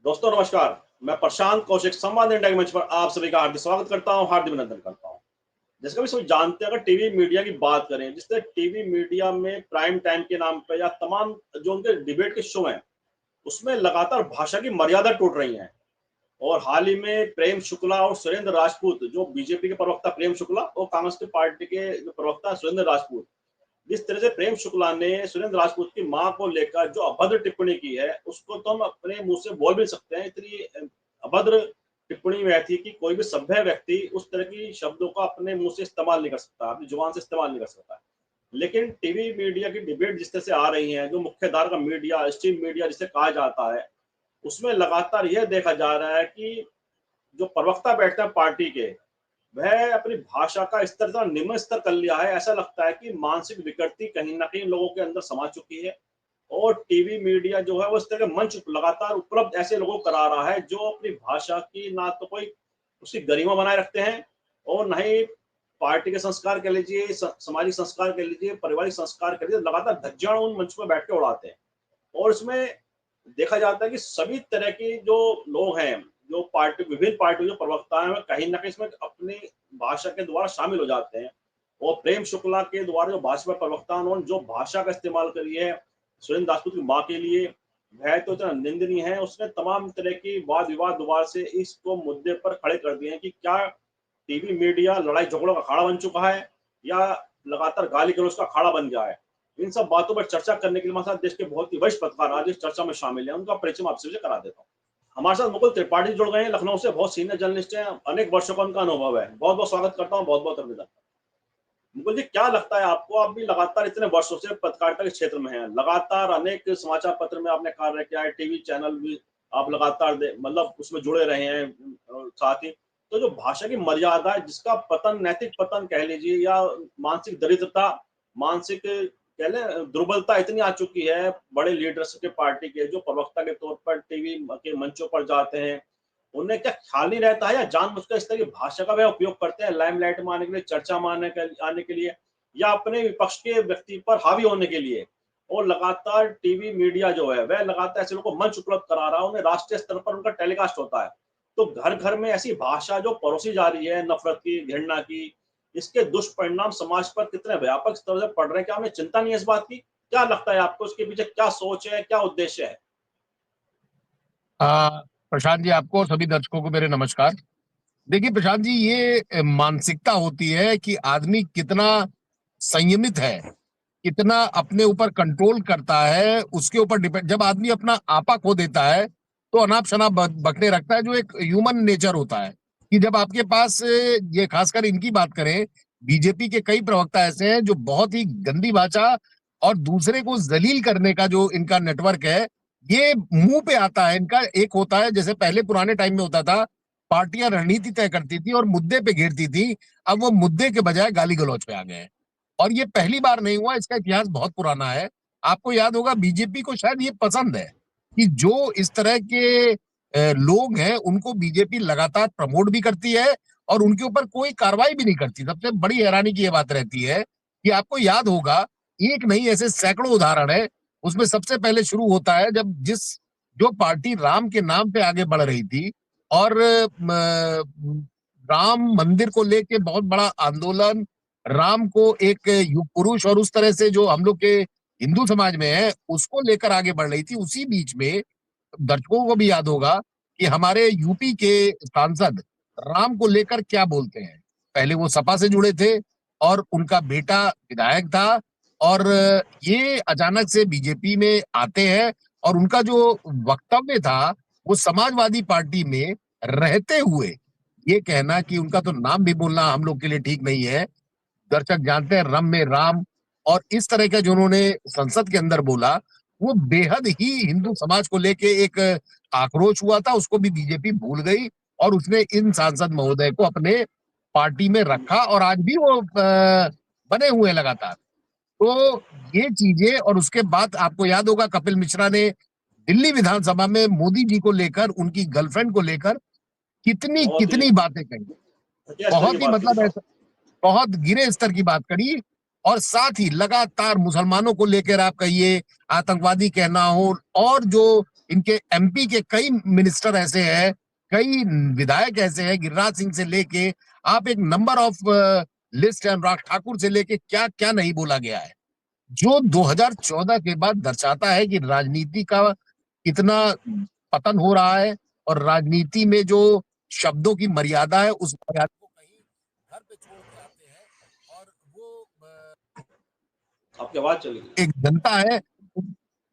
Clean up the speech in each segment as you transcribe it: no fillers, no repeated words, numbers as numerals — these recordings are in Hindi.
दोस्तों नमस्कार। मैं प्रशांत कौशिक संवाद इंडिया के मंच पर आप सभी का हार्दिक स्वागत करता हूं, हार्दिक अभिनंदन करता हूं। जैसे कि सब जानते हैं, अगर टीवी मीडिया की बात करें, जिससे टीवी मीडिया में प्राइम टाइम के नाम पे या तमाम जो उनके डिबेट के शो हैं, उसमें लगातार भाषा की मर्यादा टूट रही है। और हाल ही में प्रेम शुक्ला और सुरेंद्र राजपूत, जो बीजेपी के प्रवक्ता प्रेम शुक्ला और कांग्रेस की पार्टी के जो प्रवक्ता सुरेंद्र राजपूत, जिस तरह से प्रेम शुक्ला ने सुरेंद्र राजपूत की मां को लेकर जो अभद्र टिप्पणी की है, उसको तो हम अपने मुंह से बोल भी सकते हैं। इतनी अभद्र टिप्पणी में थी कि कोई भी सभ्य व्यक्ति उस तरह की शब्दों का अपने मुंह से इस्तेमाल नहीं कर सकता, अपनी जुबान से इस्तेमाल नहीं कर सकता। लेकिन टीवी मीडिया की डिबेट जिस तरह से आ रही है, जो मुख्य धारा का मीडिया, स्ट्रीम मीडिया जिसे कहा जाता है, उसमें लगातार यह देखा जा रहा है कि जो प्रवक्ता बैठते हैं पार्टी के, वह अपनी भाषा का स्तर इतना निम्न स्तर कर लिया है। ऐसा लगता है कि मानसिक विकृति कहीं ना कहीं लोगों के अंदर समा चुकी है। और टीवी मीडिया जो है वो इस तरह के मंच लगातार उपलब्ध ऐसे लोगों को करा रहा है, जो अपनी भाषा की ना तो कोई उसकी गरिमा बनाए रखते हैं, और ना ही पार्टी के संस्कार कह लीजिए, सामाजिक संस्कार कह लीजिए, पारिवारिक संस्कार कह लीजिए, लगातार धज्जियां उन मंच पर बैठ के उड़ाते हैं। और इसमें देखा जाता है कि सभी तरह के जो लोग हैं, जो पार्टी विभिन्न पार्टियों के प्रवक्ता हैं, कहीं ना कहीं इसमें अपनी भाषा के द्वारा शामिल हो जाते हैं। और प्रेम शुक्ला के द्वारा जो भाजपा प्रवक्ता उन्होंने जो भाषा का इस्तेमाल करी है सुरेंद्र राजपूत की मां के लिए, वह तो इतना निंदनीय है। उसने तमाम तरह की वाद विवाद दोबारा से इसको मुद्दे पर खड़े कर दिए हैं कि क्या टीवी मीडिया लड़ाई झगड़ों का अखाड़ा बन चुका है, या लगातार गाली गलौज का अखाड़ा बन गया है। इन सब बातों पर चर्चा करने के लिए हमारे साथ देश के बहुत ही वरिष्ठ पत्रकार आज इस चर्चा में शामिल हैं। उनका परिचय मैं आपसे भी करा देता हूँ। हमारे साथ मुकुल त्रिपाठी जुड़ गए हैं, लखनऊ से बहुत सीनियर जर्नलिस्ट हैं, अनेक वर्षों का उनका अनुभव है। बहुत बहुत स्वागत करता हूँ, बहुत बहुत अभिनंदन। मुकुल जी, क्या लगता है आपको, आप भी लगातार इतने वर्षों से पत्रकारिता के क्षेत्र में हैं, लगातार अनेक समाचार पत्र में आपने कार्य किया है, टीवी चैनल भी आप लगातार मतलब उसमें जुड़े रहे हैं, साथ ही तो जो भाषा की मर्यादा है, जिसका पतन, नैतिक पतन कह लीजिए, या मानसिक दरिद्रता, मानसिक कह लें दुर्बलता इतनी आ चुकी है बड़े लीडर्स के, पार्टी के जो प्रवक्ता के तौर पर टीवी के मंचों पर जाते हैं, उन्हें क्या ख्याल नहीं रहता है, या जानबूझकर इस तरह की भाषा का वह उपयोग करते हैं लाइमलाइट में आने के लिए, चर्चा में आने के लिए, या अपने विपक्ष के व्यक्ति पर हावी होने के लिए। और लगातार टीवी मीडिया जो है वह लगातार ऐसे लोगों को मंच उपलब्ध करा रहा है, उन्हें राष्ट्रीय स्तर पर उनका टेलीकास्ट होता है। तो घर घर में ऐसी भाषा जो परोसी जा रही है, नफरत की, घृणा की, इसके दुष्परिणाम समाज पर कितने व्यापक स्तर से पड़ रहे हैं, क्या हमें चिंता नहीं है इस बात की? क्या लगता है आपको, इसके पीछे क्या सोच है, क्या उद्देश्य है? प्रशांत जी, आपको और सभी दर्शकों को मेरे नमस्कार। देखिए प्रशांत जी, ये मानसिकता होती है कि आदमी कितना संयमित है, कितना अपने ऊपर कंट्रोल करता है, उसके ऊपर डिपेंड। जब आदमी अपना आपा खो देता है तो अनाप शनाप बकने रखता है, जो एक ह्यूमन नेचर होता है। कि जब आपके पास ये खासकर इनकी बात करें, बीजेपी के कई प्रवक्ता ऐसे हैं जो बहुत ही गंदी भाषा और दूसरे को जलील करने का जो इनका नेटवर्क है, ये मुंह पे आता है इनका। एक होता है, जैसे पहले पुराने टाइम में होता था, पार्टियां रणनीति तय करती थी और मुद्दे पे घेरती थी। अब वो मुद्दे के बजाय गाली गलौज पे आ गए हैं। और ये पहली बार नहीं हुआ, इसका इतिहास बहुत पुराना है। आपको याद होगा, बीजेपी को शायद ये पसंद है कि जो इस तरह के लोग हैं उनको बीजेपी लगातार प्रमोट भी करती है और उनके ऊपर कोई कार्रवाई भी नहीं करती। सबसे बड़ी हैरानी की ये बात रहती है कि आपको याद होगा, एक नहीं ऐसे सैकड़ों उदाहरण है। उसमें सबसे पहले शुरू होता है जब जो पार्टी राम के नाम पे आगे बढ़ रही थी और राम मंदिर को लेके बहुत बड़ा आंदोलन, राम को एक युग पुरुष और उस तरह से जो हम लोग के हिंदू समाज में है उसको लेकर आगे बढ़ रही थी। उसी बीच में दर्शकों को भी याद होगा कि हमारे यूपी के सांसद राम को लेकर क्या बोलते हैं। पहले वो सपा से जुड़े थे और उनका बेटा विधायक था, और ये अचानक से बीजेपी में आते हैं और उनका जो वक्तव्य था वो समाजवादी पार्टी में रहते हुए ये कहना कि उनका तो नाम भी बोलना हम लोग के लिए ठीक नहीं है। दर्शक जानते हैं रम में राम, और इस तरह का जो उन्होंने संसद के अंदर बोला, वो बेहद ही हिंदू समाज को लेके एक आक्रोश हुआ था। उसको भी बीजेपी भूल गई और उसने इन सांसद महोदय को अपने पार्टी में रखा और आज भी वो बने हुए हैं लगातार। तो ये चीजें, और उसके बाद आपको याद होगा कपिल मिश्रा ने दिल्ली विधानसभा में मोदी जी को लेकर, उनकी गर्लफ्रेंड को लेकर कितनी बहुत ही कितनी बातें कही। घटिया स्तर की बहुत ही बात की मतलब साहब। ऐसा, बहुत गिरे स्तर की बात करी। और साथ ही लगातार मुसलमानों को लेकर आप कहिए, आतंकवादी कहना हो, और जो इनके एमपी के कई मिनिस्टर ऐसे हैं, कई विधायक ऐसे हैं, गिरिराज सिंह से लेके आप एक नंबर ऑफ लिस्ट है, अनुराग ठाकुर से लेके क्या क्या नहीं बोला गया है, जो 2014 के बाद दर्शाता है कि राजनीति का कितना पतन हो रहा है और राजनीति में जो शब्दों की मर्यादा है उस मर्यादा को कहीं घर पे छोड़ के आते हैं और वो आपकी आवाज चली गई। एक जनता है,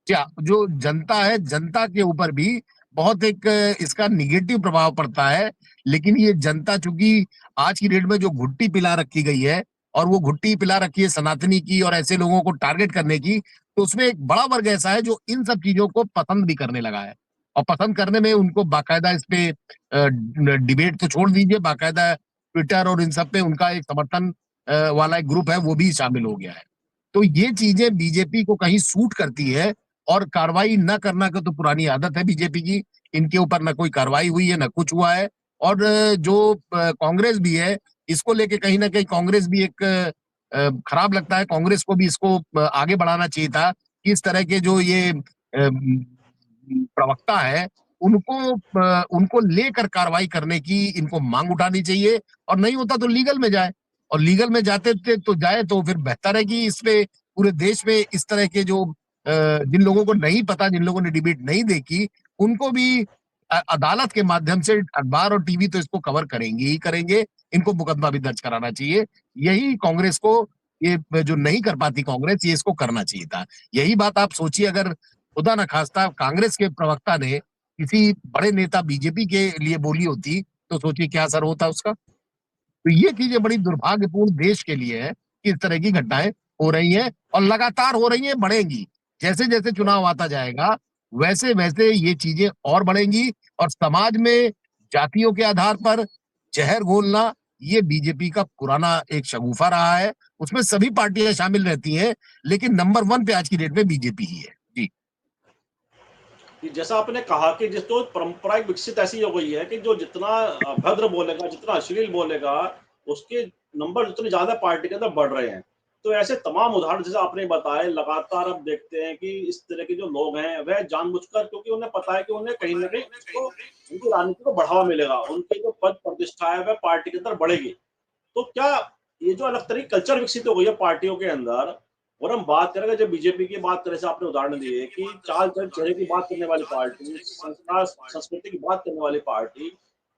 क्या जो जनता है, जनता के ऊपर भी बहुत एक इसका निगेटिव प्रभाव पड़ता है। लेकिन ये जनता चूंकि आज की डेट में जो घुट्टी पिला रखी गई है और वो घुट्टी पिला रखी है सनातनी की और ऐसे लोगों को टारगेट करने की, तो उसमें एक बड़ा वर्ग ऐसा है जो इन सब चीजों को पसंद भी करने लगा है और पसंद करने में उनको बाकायदा इस पे डिबेट तो छोड़ दीजिए, बाकायदा ट्विटर और इन सब पे उनका एक समर्थन वाला एक ग्रुप है वो भी शामिल हो गया है। तो ये चीजें बीजेपी को कहीं सूट करती है और कार्रवाई न करना का तो पुरानी आदत है बीजेपी की, इनके ऊपर ना कोई कार्रवाई हुई है ना कुछ हुआ है। और जो कांग्रेस भी है इसको लेके कहीं ना कहीं कांग्रेस भी एक खराब लगता है, कांग्रेस को भी इसको आगे बढ़ाना चाहिए था कि इस तरह के जो ये प्रवक्ता है उनको उनको लेकर कार्रवाई करने की इनको मांग उठानी चाहिए और नहीं होता तो लीगल में जाए और लीगल में जाते थे तो जाए तो फिर बेहतर है कि इस पे पूरे देश में इस तरह के जो जिन लोगों को नहीं पता, जिन लोगों ने डिबेट नहीं देखी, उनको भी अदालत के माध्यम से अखबार और टीवी तो इसको कवर करेंगे ही करेंगे, इनको मुकदमा भी दर्ज कराना चाहिए। यही कांग्रेस को, ये जो नहीं कर पाती कांग्रेस, ये इसको करना चाहिए था। यही बात आप सोचिए अगर खुदा न खास्ता कांग्रेस के प्रवक्ता ने किसी बड़े नेता बीजेपी के लिए बोली होती तो सोचिए क्या असर होता उसका। तो ये चीजें बड़ी दुर्भाग्यपूर्ण देश के लिए है कि इस तरह की घटनाएं हो रही हैं और लगातार हो रही हैं, बढ़ेंगी। जैसे जैसे चुनाव आता जाएगा वैसे वैसे ये चीजें और बढ़ेंगी और समाज में जातियों के आधार पर जहर घोलना ये बीजेपी का पुराना एक शगुफा रहा है। उसमें सभी पार्टियां शामिल रहती हैं लेकिन नंबर 1 पे आज की डेट में बीजेपी ही है। जी कि जैसा आपने कहा कि जिस तो परंपरा एक विकसित ऐसी हो गई है कि जो जितना अभद्र बोलेगा, जितना अश्लील बोलेगा, उसके नंबर उतने ज्यादा पार्टी के अंदर बढ़ रहे हैं। तो ऐसे तमाम उदाहरण जैसे आपने बताए लगातार अब देखते हैं कि इस तरह के जो लोग हैं वह जानबूझकर, क्योंकि उन्हें पता है कि उन्हें कहीं ना कहीं उसको उनकी राजनीति को बढ़ावा मिलेगा, उनकी जो पद प्रतिष्ठा है वह पार्टी के अंदर बढ़ेगी। तो क्या ये जो अलग तरह की कल्चर विकसित हो गई है पार्टियों के अंदर, और हम बात करेंगे जब बीजेपी की बात करें, आपने उदाहरण दिए कि चाल चल चेहरे की बात करने वाली पार्टी, संस्कार संस्कृति की बात करने वाली पार्टी,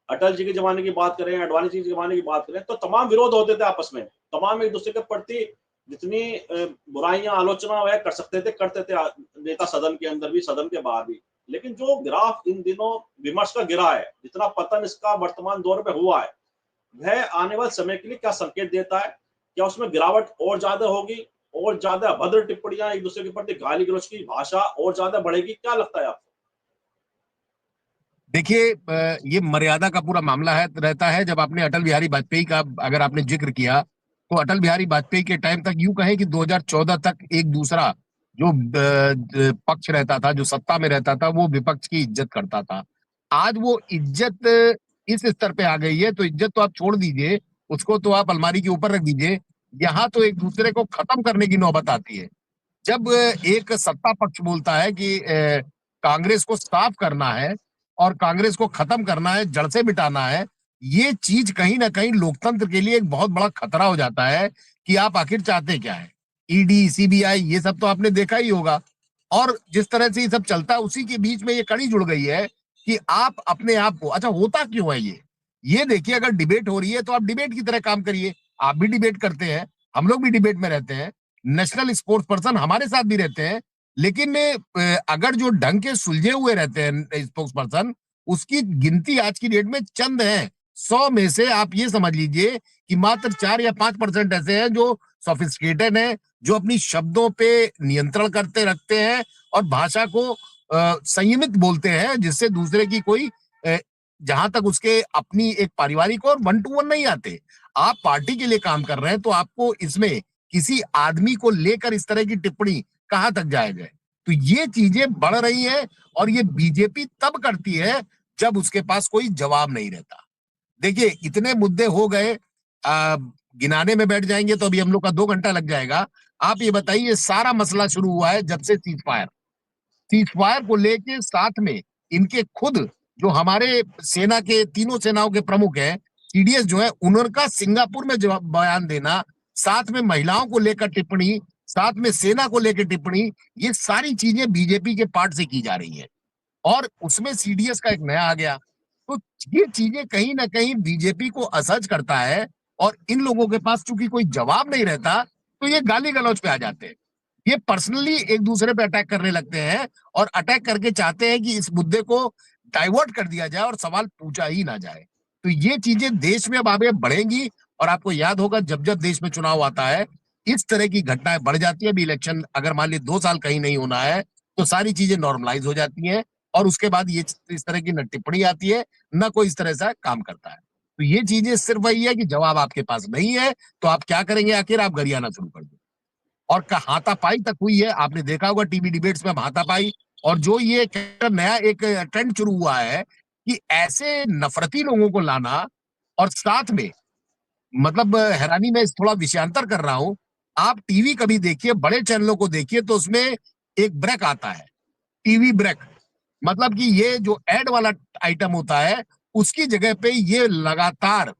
अटल जी के जमाने की बात करें, अडवाणी जी के जमाने की बात करें, तो तमाम विरोध होते थे आपस में, तमाम एक दूसरे के प्रति जितनी बुराइयां आलोचना वह कर सकते थे करते थे, नेता सदन के अंदर भी सदन के बाहर भी। लेकिन जो ग्राफ इन दिनों विमर्श का गिरा है, जितना पतन इसका वर्तमान दौर में हुआ है, वह आने वाले समय के लिए क्या संकेत देता है? क्या उसमें गिरावट और ज्यादा होगी, और ज्यादा अभद्र टिप्पणियां, एक दूसरे के प्रति गाली गलौज की भाषा और ज्यादा बढ़ेगी, क्या लगता है आपको? देखिए ये मर्यादा का पूरा मामला है रहता है। जब आपने अटल बिहारी वाजपेयी का अगर आपने जिक्र किया तो अटल बिहारी वाजपेयी के टाइम तक यूं कहें कि 2014 तक एक दूसरा जो पक्ष रहता था, जो सत्ता में रहता था, वो विपक्ष की इज्जत करता था। आज वो इज्जत इस स्तर पे आ गई है तो इज्जत तो आप छोड़ दीजिए, उसको तो आप अलमारी के ऊपर रख दीजिए। यहाँ तो एक दूसरे को खत्म करने की नौबत आती है। जब एक सत्ता पक्ष बोलता है कि कांग्रेस को साफ करना है और कांग्रेस को खत्म करना है, जड़ से मिटाना है, ये चीज कहीं ना कहीं लोकतंत्र के लिए एक बहुत बड़ा खतरा हो जाता है कि आप आखिर चाहते क्या है। ईडी, सीबीआई, ये सब तो आपने देखा ही होगा और जिस तरह से ये सब चलता है उसी के बीच में ये कड़ी जुड़ गई है कि आप अपने आप को, अच्छा होता क्यों है ये देखिए। अगर डिबेट हो रही है तो आप डिबेट की तरह काम करिए। आप भी डिबेट करते हैं, हम लोग भी डिबेट में रहते हैं, नेशनल स्पोर्ट्स पर्सन हमारे साथ भी रहते हैं। लेकिन अगर जो ढंग के सुलझे हुए रहते हैं स्पोक्स पर्सन, उसकी गिनती आज की डेट में चंद है। 100 में से आप ये समझ लीजिए कि मात्र 4 या 5% ऐसे हैं जो सोफिस्टिकेटेड हैं, जो अपनी शब्दों पे नियंत्रण करते रखते हैं और भाषा को संयमित बोलते हैं, जिससे दूसरे की कोई जहां तक उसके अपनी एक पारिवारिक और 1 to 1 नहीं आते। आप पार्टी के लिए काम कर रहे हैं तो आपको इसमें किसी आदमी को लेकर इस तरह की टिप्पणी कहां तक जाएगा। तो ये चीजें बढ़ रही हैं और ये बीजेपी तब करती है जब उसके पास कोई जवाब नहीं रहता। देखिए इतने मुद्दे हो गए, गिनाने में बैठ जाएंगे तो अभी हम लोग का 2 घंटा लग जाएगा। आप ये बताइए, सारा मसला शुरू हुआ है जब से सीज फायर, सीजफायर को लेके साथ में इनके खुद जो हमारे सेना के तीनों सेनाओं के प्रमुख हैं, सीडीएस जो है, उनका सिंगापुर में जवाब बयान देना, साथ में महिलाओं को लेकर टिप्पणी, साथ में सेना को लेकर टिप्पणी, ये सारी चीजें बीजेपी के पार्ट से की जा रही है और उसमें सीडीएस का एक नया आ गया। तो ये चीजें कहीं ना कहीं बीजेपी को असहज करता है और इन लोगों के पास चूंकि कोई जवाब नहीं रहता तो ये गाली गलौज पे आ जाते हैं, ये पर्सनली एक दूसरे पे अटैक करने लगते हैं और अटैक करके चाहते हैं कि इस मुद्दे को डाइवर्ट कर दिया जाए और सवाल पूछा ही ना जाए। तो ये चीजें देश में अब आगे बढ़ेंगी और आपको याद होगा जब जब देश में चुनाव आता है इस तरह की घटनाएं बढ़ जाती है। अभी इलेक्शन अगर मान ली 2 साल कहीं नहीं होना है तो सारी चीजें नॉर्मलाइज हो जाती हैं और उसके बाद ये इस तरह की न टिप्पणी आती है न कोई इस तरह से काम करता है। तो ये चीजें सिर्फ वही है कि जवाब आपके पास नहीं है तो आप क्या करेंगे, आखिर आप गरियाना शुरू कर दो। और हाथापाई तक हुई है, आपने देखा होगा टीवी डिबेट्स में हाथापाई। और जो ये नया एक ट्रेंड शुरू हुआ है कि ऐसे नफरती लोगों को लाना और साथ में मतलब हैरानी में थोड़ा विषयांतर कर रहा हूं, आप टीवी कभी देखिए, बड़े चैनलों को देखिए तो उसमें एक ब्रेक आता है, टीवी ब्रेक, मतलब कि ये जो एड वाला आइटम होता है उसकी जगह पे ये लगातार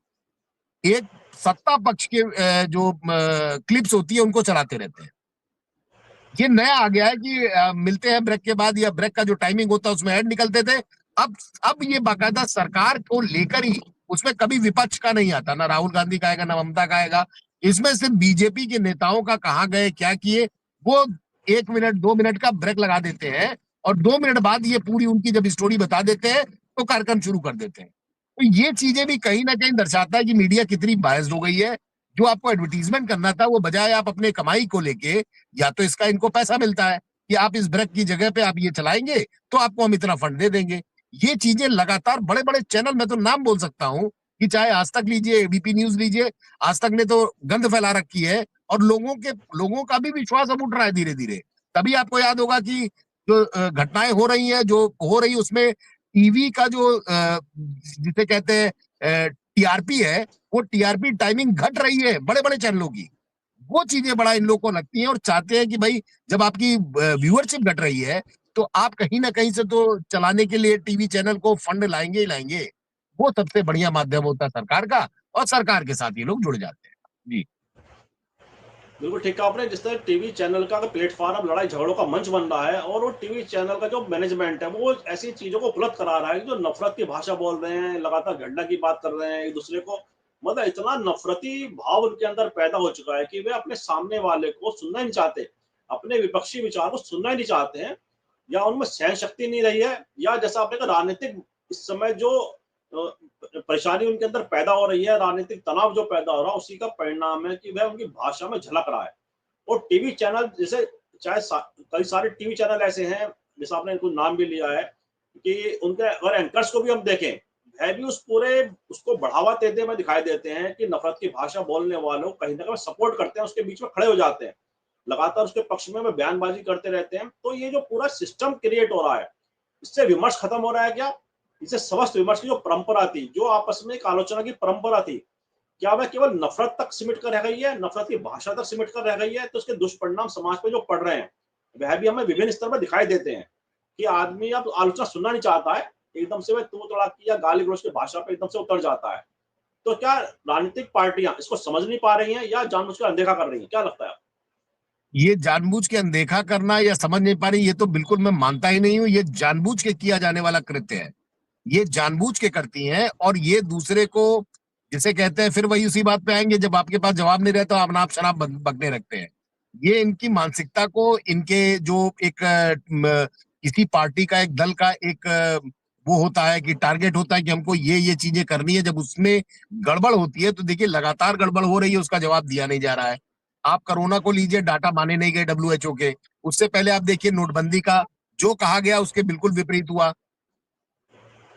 एक सत्ता पक्ष के जो क्लिप्स होती है उनको चलाते रहते हैं। ये नया आ गया है कि मिलते हैं ब्रेक के बाद या ब्रेक का जो टाइमिंग होता है उसमें ऐड निकलते थे। अब ये बाकायदा सरकार को लेकर ही, उसमें कभी विपक्ष का नहीं आता, ना राहुल गांधी का आएगा ना ममता का आएगा, इसमें सिर्फ बीजेपी के नेताओं का कहाँ गए क्या किए वो 1 मिनट 2 मिनट का ब्रेक लगा देते हैं और 2 मिनट बाद ये पूरी उनकी जब स्टोरी बता देते हैं तो कार्यक्रम शुरू कर देते हैं। तो ये चीजें भी कहीं ना कहीं दर्शाता है कि मीडिया कितनी बायस्ड हो गई है। जो आपको एडवर्टीजमेंट करना था वो बजाय आप अपने कमाई को लेके, या तो इसका इनको पैसा मिलता है कि आप इस ब्रेक की जगह पे आप ये चलाएंगे तो आपको हम इतना फंड दे देंगे। ये चीजें लगातार बड़े बड़े चैनल, मैं तो नाम बोल सकता हूं कि चाहे आज तक लीजिए, एबीपी न्यूज लीजिए, आज तक ने तो गंद फैला रखी है और लोगों का भी विश्वास अब उठ रहा है धीरे धीरे। तभी आपको याद होगा कि जो घटनाएं हो रही है जो हो रही उसमें टीवी का जो जिसे कहते हैं टीआरपी है, वो टीआरपी टाइमिंग घट रही है बड़े बड़े चैनलों की। वो चीजें बड़ा इन लोगों को लगती हैं और चाहते हैं कि भाई जब आपकी व्यूअरशिप घट रही है तो आप कहीं ना कहीं से तो चलाने के लिए टीवी चैनल को फंड लाएंगे ही लाएंगे। वो सबसे बढ़िया माध्यम होता है सरकार का और सरकार के साथ ये लोग जुड़ जाते हैं। जी बिल्कुल ठीक कहा आपने। जिस तरह टीवी चैनल का प्लेटफॉर्म लड़ाई झगड़ों का मंच बन रहा है और वो टीवी चैनल का जो मैनेजमेंट है वो ऐसी चीजों को उपलब्ध करा रहा है कि जो नफरत की भाषा बोल रहे हैं, लगातार घटना की बात कर रहे हैं एक दूसरे को, मतलब इतना नफरती भाव उनके अंदर पैदा हो चुका है कि वे अपने सामने वाले को सुनना ही नहीं चाहते, अपने विपक्षी विचार को सुनना ही नहीं चाहते हैं, या उनमें सहन शक्ति नहीं रही है, या जैसा आपने कहा राजनीतिक इस समय जो परेशानी उनके अंदर पैदा हो रही है, राजनीतिक तनाव जो पैदा हो रहा है, उसी का परिणाम है कि वह उनकी भाषा में झलक रहा है। और टीवी चैनल जैसे चाहे कई सारे टीवी चैनल ऐसे हैं, जैसे आपने कुछ नाम भी लिया है कि उनके अगर एंकर्स को भी हम देखें, वह भी उस पूरे उसको बढ़ावा देते हुए दिखाई देते हैं कि नफरत की भाषा बोलने वालों को कहीं ना कहीं सपोर्ट करते हैं, उसके बीच में खड़े हो जाते हैं, लगातार उसके पक्ष में बयानबाजी करते रहते हैं। तो ये जो पूरा सिस्टम क्रिएट हो रहा है, इससे विमर्श खत्म हो रहा है क्या? इससे समस्त विमर्श की जो परंपरा थी, जो आपस में एक आलोचना की परंपरा थी, क्या वह केवल नफरत तक सिमट कर रह गई है, नफरत की भाषा तक सिमट कर रह गई है? तो उसके दुष्परिणाम समाज पे जो पड़ रहे हैं वह भी हमें विभिन्न स्तर पर दिखाई देते हैं कि आदमी अब आलोचना सुनना नहीं चाहता है, एकदम से वह तू तड़ाकी या गाली गलौज की भाषा पे एकदम से उतर जाता है। तो क्या राजनीतिक पार्टियां इसको समझ नहीं पा रही हैं या जानबूझकर अनदेखा कर रही हैं? क्या लगता है? ये जानबूझ के अनदेखा करना या समझ नहीं पा रही, ये तो बिल्कुल मैं मानता ही नहीं हूं। ये जानबूझ के किया जाने वाला कृत्य है, ये जानबूझ के करती हैं और ये दूसरे को, जिसे कहते हैं, फिर वही उसी बात पे आएंगे, जब आपके पास जवाब नहीं रहता आप शराब बकने रखते हैं। ये इनकी मानसिकता को, इनके जो एक किसी पार्टी का, एक दल का एक वो होता है कि टारगेट होता है कि हमको ये चीजें करनी है, जब उसमें गड़बड़ होती है तो देखिए लगातार गड़बड़ हो रही है, उसका जवाब दिया नहीं जा रहा है। आप कोरोना को लीजिए, डाटा माने नहीं गए डब्ल्यूएचओ के, उससे पहले आप देखिए नोटबंदी का जो कहा गया उसके बिल्कुल विपरीत हुआ।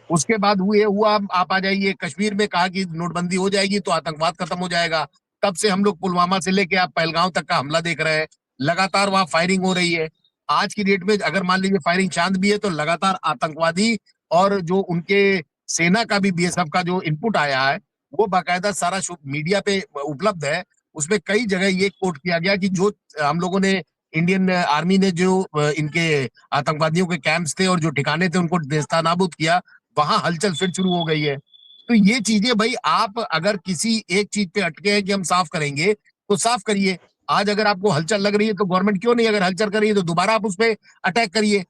उसके बाद हुआ आप आ जाइए कश्मीर में, कहा कि नोटबंदी हो जाएगी तो आतंकवाद खत्म हो जाएगा। तब से हम लोग पुलवामा से लेके आप पहलगांव तक का हमला देख रहे हैं, लगातार वहां फायरिंग हो रही है। आज की डेट में अगर मान लीजिए फायरिंग चांद भी है तो लगातार आतंकवादी और जो उनके सेना का भी, बीएसएफ का जो इनपुट आया है वो बाकायदा सारा मीडिया पे उपलब्ध है। उसमें कई जगह ये कोट किया गया कि जो हम लोगों ने इंडियन आर्मी ने जो इनके आतंकवादियों के कैंप्स थे और जो ठिकाने थे उनको नेस्तनाबूद किया, वहां हलचल फिर शुरू हो गई है। तो ये चीजें भाई, आप अगर किसी एक चीज पे अटके हैं कि हम साफ करेंगे तो साफ करिए। आज अगर आपको हलचल लग रही है तो गवर्नमेंट क्यों नहीं, अगर हलचल कर रही है तो दोबारा आप उस पर अटैक करिए।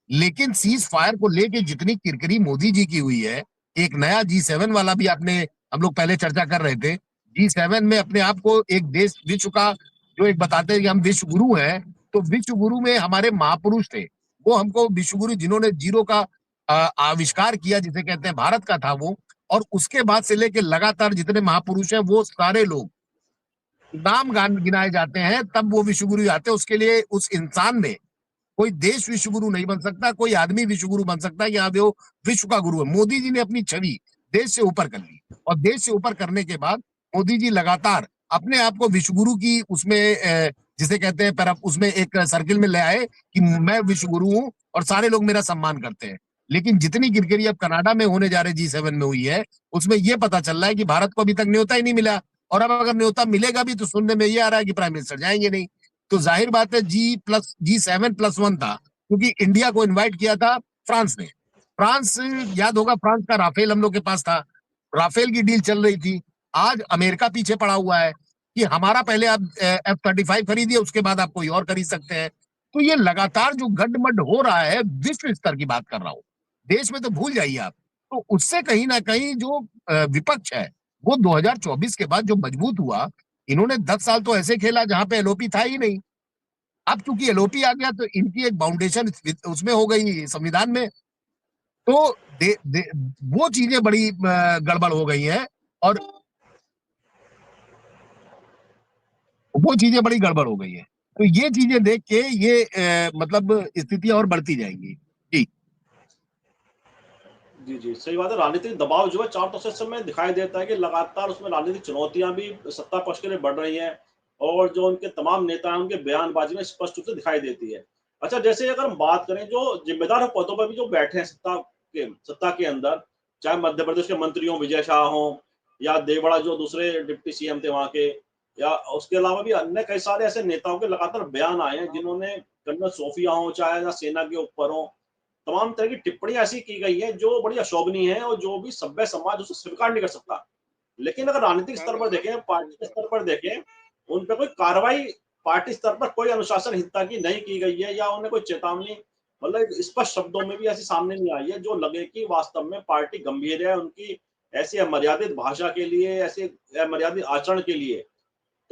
लेकिन सीज फायर को लेके जितनी किरकिरी मोदी जी की हुई है, एक नया G7 वाला भी आपने, हम लोग पहले चर्चा कर रहे थे, G7 में अपने आप को एक देश विश्व का जो एक बताते हैं कि हम विश्व गुरु हैं, तो विश्व गुरु में हमारे महापुरुष थे। वो हमको विश्व गुरु जिन्होंने जीरो का आविष्कार किया, जिसे कहते हैं भारत का था वो। और उसके बाद से लेके लगातार जितने महापुरुष हैं वो सारे लोग नाम गान गिनाए जाते हैं, तब वो विश्व गुरु आते हैं। उसके लिए उस इंसान ने, कोई देश विश्व गुरु नहीं बन सकता, कोई आदमी विश्व गुरु बन सकता है कि हाँ वो विश्व का गुरु है। मोदी जी ने अपनी छवि देश से ऊपर कर ली, और देश से ऊपर करने के बाद मोदी जी लगातार अपने आप को विश्व गुरु की उसमें जिसे कहते हैं पर उसमें एक सर्किल में ले आए कि मैं विश्व गुरु हूं और सारे लोग मेरा सम्मान करते हैं। लेकिन जितनी किरकिरी अब कनाडा में होने जा रहे G7 में हुई है, उसमें यह पता चल रहा है कि भारत को अभी तक न्योता ही नहीं मिला, और अब अगर न्योता मिलेगा भी तो सुनने में ये आ रहा है कि प्राइम मिनिस्टर जाएंगे नहीं। तो जाहिर बात है G7+1 था, क्योंकि इंडिया को इनवाइट किया था फ्रांस ने। फ्रांस, याद होगा, फ्रांस का राफेल हम लोग के पास था, राफेल की डील चल रही थी। आज अमेरिका पीछे पड़ा हुआ है कि हमारा पहले आप F-35 खरीदिए, उसके बाद आप कोई और खरीद सकते हैं। तो ये लगातार जो गड्ढमड हो रहा है, विश्व स्तर की बात कर रहा हूं, देश में तो भूल जाइए आप। तो उससे कहीं ना कहीं जो विपक्ष है वो 2024 के बाद जो मजबूत हुआ, इन्होंने 10 साल तो ऐसे खेला जहां पे एलओपी था ही नहीं। अब चूंकि एलओपी आ गया तो इनकी एक बाउंडेशन उसमें हो गई संविधान में। तो वो चीजें बड़ी गड़बड़ हो गई हैं, और वो चीजें बड़ी गड़बड़ हो गई है। तो ये चीजें देख के ये मतलब स्थितियां और बढ़ती जाएंगी। जी जी, जी, सही बात है। राजनीतिक दबाव जो है चारों तरफ से इस समय दिखाई देता है कि लगातार उसमें राजनीतिक चुनौतियाँ भी सत्ता पक्ष के लिए बढ़ रही हैं, और जो उनके तमाम नेता हैं, उनके बयानबाज़ी में स्पष्ट रूप से दिखाई देती है। अच्छा, जैसे अगर हम बात करें जो ज़िम्मेदार पदों पर भी जो बैठे हैं सत्ता के अंदर, चाहे मध्य प्रदेश के मंत्री हों, विजय शाह हों, या देवड़ा जो दूसरे डिप्टी सीएम थे वहाँ के, या उसके अलावा भी अन्य कई सारे ऐसे नेताओं के लगातार बयान आए हैं, जिन्होंने कर्नल सोफिया हों, चाहे या सेना के ऊपर हों, तमाम तरह की टिप्पणियाँ ऐसी की गई हैं जो बड़ी अशोभनीय है, और जो भी सभ्य समाज उसे स्वीकार नहीं कर सकता। लेकिन अगर राजनीतिक स्तर पर देखें, पार्टी के स्तर पर देखें, उन पे कोई कार्रवाई पार्टी स्तर पर कोई अनुशासनहीनता की नहीं की गई है, या उन्हें कोई चेतावनी मतलब स्पष्ट शब्दों में भी ऐसी सामने नहीं आई है जो लगे कि वास्तव में पार्टी गंभीर है उनकी ऐसी अमर्यादित भाषा के लिए, ऐसे अमर्यादित आचरण के लिए।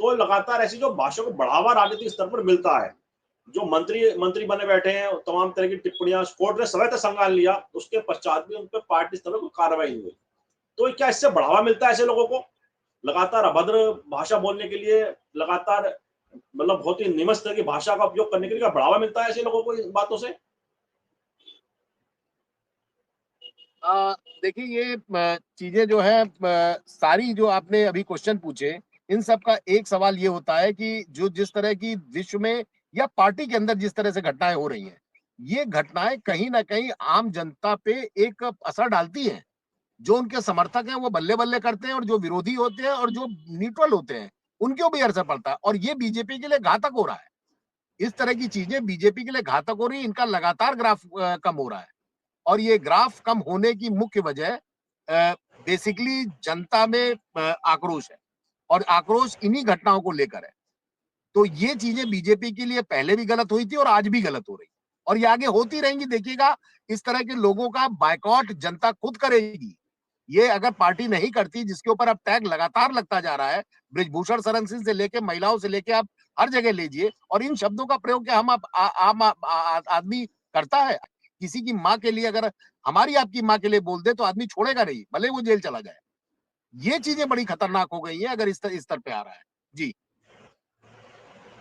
तो लगातार ऐसी जो भाषा को बढ़ावा राजनीतिक स्तर पर मिलता है, जो मंत्री मंत्री बने बैठे हैं, तमाम तरह की टिप्पणियां कोर्ट ने समय तक संज्ञान लिया, उसके पश्चात भी उन पर पार्टी स्तर पर कोई कार्रवाई नहीं हुई। तो क्या इससे बढ़ावा मिलता है ऐसे लोगों को लगातार अभद्र भाषा बोलने के लिए, लगातार मतलब बहुत ही निमस्त तरह की भाषा का उपयोग करने के लिए क्या बढ़ावा मिलता है ऐसे लोगों को इन बातों से? देखिए, ये चीजें जो है सारी जो आपने अभी क्वेश्चन पूछे, इन सब का एक सवाल ये होता है कि जो जिस तरह की विश्व में या पार्टी के अंदर जिस तरह से घटनाएं हो रही हैं, ये घटनाएं कहीं ना कहीं आम जनता पे एक असर डालती हैं। जो उनके समर्थक हैं वो बल्ले बल्ले करते हैं, और जो विरोधी होते हैं और जो न्यूट्रल होते हैं उनके भी असर पड़ता है, और ये बीजेपी के लिए घातक हो रहा है। इस तरह की चीजें बीजेपी के लिए घातक हो रही है, इनका लगातार ग्राफ कम हो रहा है। और ये ग्राफ कम होने की मुख्य वजह बेसिकली जनता में आक्रोश है, और आक्रोश इन्हीं घटनाओं को लेकर है। तो ये चीजें बीजेपी के लिए पहले भी गलत हुई थी और आज भी गलत हो रही, और ये आगे होती रहेंगी। देखिएगा, इस तरह के लोगों का बायकॉट जनता खुद करेगी। ये अगर पार्टी नहीं करती, जिसके ऊपर अब टैग लगातार लगता जा रहा है, ब्रिजभूषण शरण सिंह से लेके महिलाओं से लेके आप हर जगह लीजिए, और इन शब्दों का प्रयोग क्या हम आम आदमी करता है? किसी की माँ के लिए अगर हमारी आपकी माँ के लिए बोल दे तो आदमी छोड़ेगा नहीं, भले वो जेल चला जाए। ये चीजें बड़ी खतरनाक हो गई हैं अगर इस स्तर पे आ रहा है। जी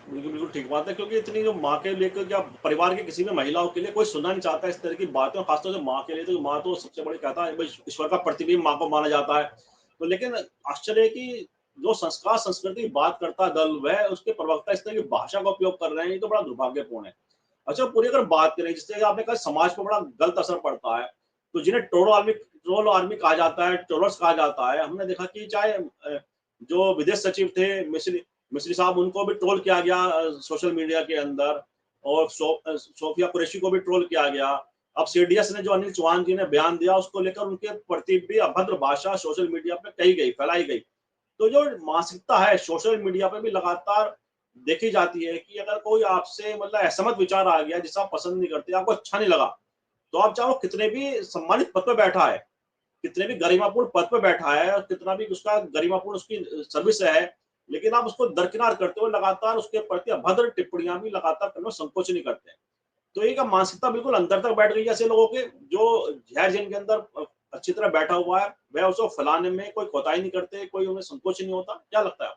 बिल्कुल, बिल्कुल ठीक बात है, क्योंकि इतनी जो माँ के लेकर या परिवार की किसी भी महिलाओं के लिए कोई सुनना नहीं चाहता इस तरह की बातें, और खासतौर से माँ के लिए, तो माँ तो सबसे बड़ी कहता है भाई ईश्वर का प्रतिबिंब माँ को माना जाता है। तो लेकिन आश्चर्य है कि जो संस्कार संस्कृति की बात करता दल, वह उसके प्रवक्ता इस तरह की भाषा का उपयोग कर रहे हैं, ये तो बड़ा दुर्भाग्यपूर्ण है। अच्छा, पूरी अगर बात करें जिससे आपने कहा समाज पर बड़ा गलत असर पड़ता है, तो जिन्हें ट्रोल आर्मी कहा जाता है, ट्रोलर्स कहा जाता है, हमने देखा कि चाहे जो विदेश सचिव थे मिस्र मिस्री साहब उनको भी ट्रोल किया गया सोशल मीडिया के अंदर, और सोफिया कुरैशी को भी ट्रोल किया गया। अब सीडीएस ने जो अनिल चौहान जी ने बयान दिया उसको लेकर उनके प्रति भी अभद्र भाषा सोशल मीडिया पे कही गई, फैलाई गई। तो जो मानसिकता है सोशल मीडिया पे भी लगातार देखी जाती है कि अगर कोई आपसे मतलब असहमत विचार आ गया जिसे आप पसंद नहीं करते, आपको अच्छा नहीं लगा, तो आप चाहे वो कितने भी सम्मानित पद पे बैठा है, कितने भी गरिमापूर्ण पद पे बैठा है और कितना भी उसका गरिमापूर्ण उसकी सर्विस है, लेकिन आप उसको दरकिनार करते हो, लगातार उसके प्रति अभद्र टिप्पणियां भी लगातार करने में संकोच नहीं करते। तो एक मानसिकता बिल्कुल अंदर तक बैठ गई है ऐसे लोगों के, जो जहर जिनके अंदर अच्छी तरह बैठा हुआ है, वह उसको फैलाने में कोई कोताही नहीं करते, कोई उन्हें संकोच नहीं होता। क्या लगता है?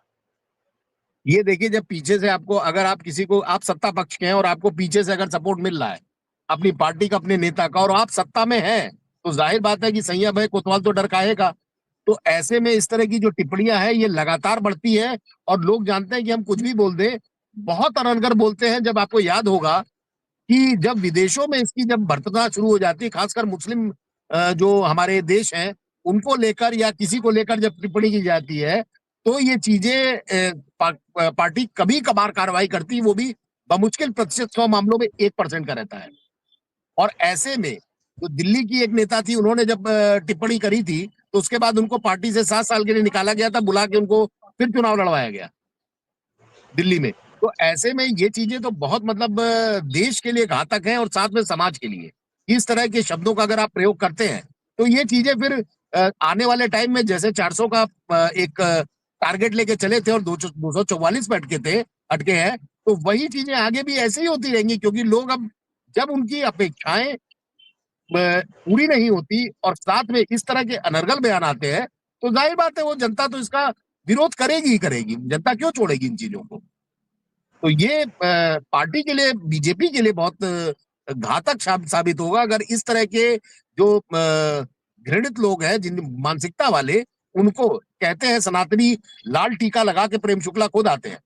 ये देखिए, जब पीछे से आपको, अगर आप किसी को, आप सत्ता पक्ष के हैं और आपको पीछे से अगर सपोर्ट मिल रहा है अपनी पार्टी का, अपने नेता का, और आप सत्ता में हैं, तो जाहिर बात है कि सैया भाई कोतवाल तो डर खाएगा। तो ऐसे में इस तरह की जो टिप्पणियां हैं ये लगातार बढ़ती है, और लोग जानते हैं कि हम कुछ भी बोल दें, बहुत अनर्गल बोलते हैं। जब आपको याद होगा कि जब विदेशों में इसकी जब बढ़तना शुरू हो जाती है, खासकर मुस्लिम जो हमारे देश हैं उनको लेकर या किसी को लेकर जब टिप्पणी की जाती है, तो ये चीजें पार्टी कभी कभार कार्रवाई करती है, वो भी बमुश्किल प्रतिशत 100 मामलों में 1% का रहता है। और ऐसे में जो दिल्ली की एक नेता थी, उन्होंने जब टिप्पणी करी थी, तो उसके बाद उनको पार्टी से 7 साल के लिए निकाला गया था, बुला के उनको फिर चुनाव लड़वाया गया दिल्ली में। तो ऐसे में ये चीजें तो बहुत मतलब देश के लिए घातक है और साथ में समाज के लिए। इस तरह के शब्दों का अगर आप प्रयोग करते हैं, तो ये चीजें फिर आने वाले टाइम में, जैसे 400 का एक टारगेट लेके चले थे और 244 पे अटके हैं, तो वही चीजें आगे भी ऐसे ही होती रहेंगी, क्योंकि लोग अब जब उनकी अपेक्षाएं पूरी नहीं होती और साथ में इस तरह के अनर्गल बयान आते हैं, तो जाहिर बात है वो जनता तो इसका विरोध करेगी ही करेगी। जनता क्यों छोड़ेगी इन चीजों को? तो ये पार्टी के लिए, बीजेपी के लिए बहुत घातक साबित होगा अगर इस तरह के जो घृणित लोग हैं, जिन मानसिकता वाले, उनको कहते हैं सनातनी, लाल टीका लगा के प्रेम शुक्ला खुद आते हैं,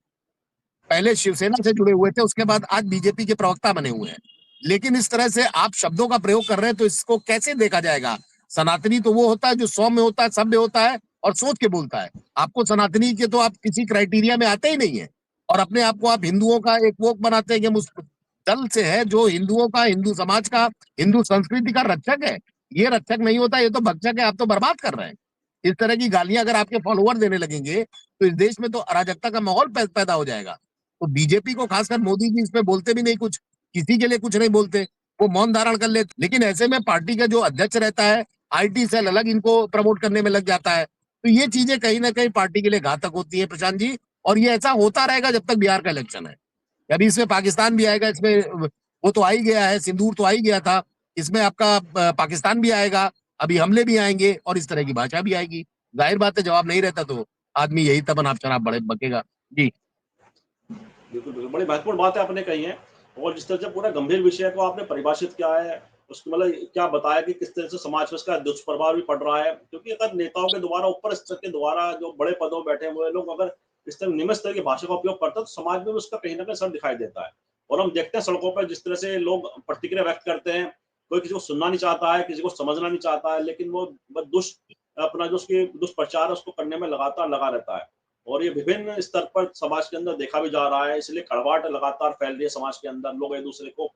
पहले शिवसेना से जुड़े हुए थे, उसके बाद आज बीजेपी के प्रवक्ता बने हुए हैं। लेकिन इस तरह से आप शब्दों का प्रयोग कर रहे हैं, तो इसको कैसे देखा जाएगा? सनातनी तो वो होता है जो सौम्य होता है, सभ्य होता है और सोच के बोलता है। आपको सनातनी के तो आप किसी क्राइटेरिया में आते ही नहीं है, और अपने आप को आप हिंदुओं का एक वो बनाते हैं कि हम उस दल से है जो हिंदुओं का, हिंदू समाज का, हिंदू संस्कृति का रक्षक है। ये रक्षक नहीं होता, ये तो भक्षक है। आप तो बर्बाद कर रहे हैं। इस तरह की गालियां अगर आपके फॉलोअर देने लगेंगे, तो इस देश में तो अराजकता का माहौल पैदा हो जाएगा। तो बीजेपी को, खासकर मोदी जी, इस पे बोलते भी नहीं कुछ, किसी के लिए कुछ नहीं बोलते, वो मौन धारण कर लेते। लेकिन ऐसे में पार्टी का जो अध्यक्ष रहता है, आईटी सेल अलग इनको प्रमोट करने में लग जाता है। तो ये चीजें कहीं ना कहीं पार्टी के लिए घातक होती है, प्रशांत जी। और ये ऐसा होता रहेगा जब तक बिहार का इलेक्शन है। अभी इसमें पाकिस्तान भी आएगा, इसमें वो तो आ ही गया है, सिंदूर तो आ ही गया था, इसमें आपका पाकिस्तान भी आएगा, अभी हमले भी आएंगे और इस तरह की भाषा भी आएगी। जाहिर बात है, जवाब नहीं रहता तो आदमी यही तमन आप शराब बड़े बकेगा जी। बिल्कुल, बिल्कुल। बड़ी महत्वपूर्ण बात है आपने कही है, और जिस तरह से पूरा गंभीर विषय को आपने परिभाषित किया है, उसको मतलब क्या बताया कि किस तरह से समाज पे इसका दुष्प्रभाव भी पड़ रहा है। क्योंकि अगर नेताओं के द्वारा, ऊपर स्तर के द्वारा, जो बड़े पदों में बैठे हुए लोग अगर इस तरह निम्न स्तर की भाषा का उपयोग करते हैं, तो समाज में भी उसका कहीं न कहीं असर दिखाई देता है। और हम देखते हैं सड़कों पर जिस तरह से लोग प्रतिक्रिया व्यक्त करते हैं, कोई किसी को सुनना नहीं चाहता है, किसी को समझना नहीं चाहता है, लेकिन वो बस अपना जो उसकी दुष्प्रचार है उसको करने में लगातार लगा रहता है। और ये विभिन्न स्तर पर समाज के अंदर देखा भी जा रहा है, इसलिए कड़वाहट लगातार फैल रही है समाज के अंदर। लोग एक दूसरे को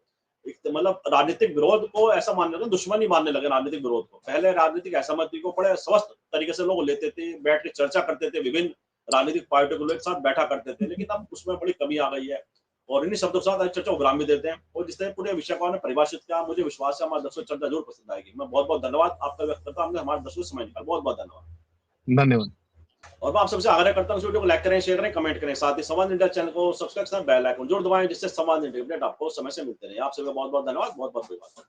एक मतलब राजनीतिक विरोध को ऐसा मानने लगे, दुश्मनी मानने लगे राजनीतिक विरोध को। पहले राजनीतिक असहमति को बड़े स्वस्थ तरीके से लोग लेते थे, बैठ के चर्चा करते थे, विभिन्न राजनीतिक पार्टियों के लोग एक साथ बैठा करते थे, लेकिन अब उसमें बड़ी कमी आ गई है। और इन्हीं शब्दों के साथ आज चर्चा को विराम भी देते हैं। और जिस तरह पूरे विषय को आपने परिभाषित किया, मुझे विश्वास है हमारे दर्शकों को चर्चा जरूर पसंद आएगी। मैं बहुत बहुत धन्यवाद आपका व्यक्त करता हूँ, हमने हमारे दर्शकों को समय निकाला। बहुत बहुत धन्यवाद। धन्यवाद। और मैं आप सबसे आग्रह करता हूँ इस वीडियो को लाइक करें, शेयर करें, कमेंट करें। साथ ही संवाद इंडिया चैनल को सब्सक्राइब करें, बेल आइकन जरूर दबाएं, जिससे संवाद इंडिया अपडेट आपको समय से मिलते रहे। आप सभी का बहुत बहुत धन्यवाद, बहुत बहुत धन्यवाद।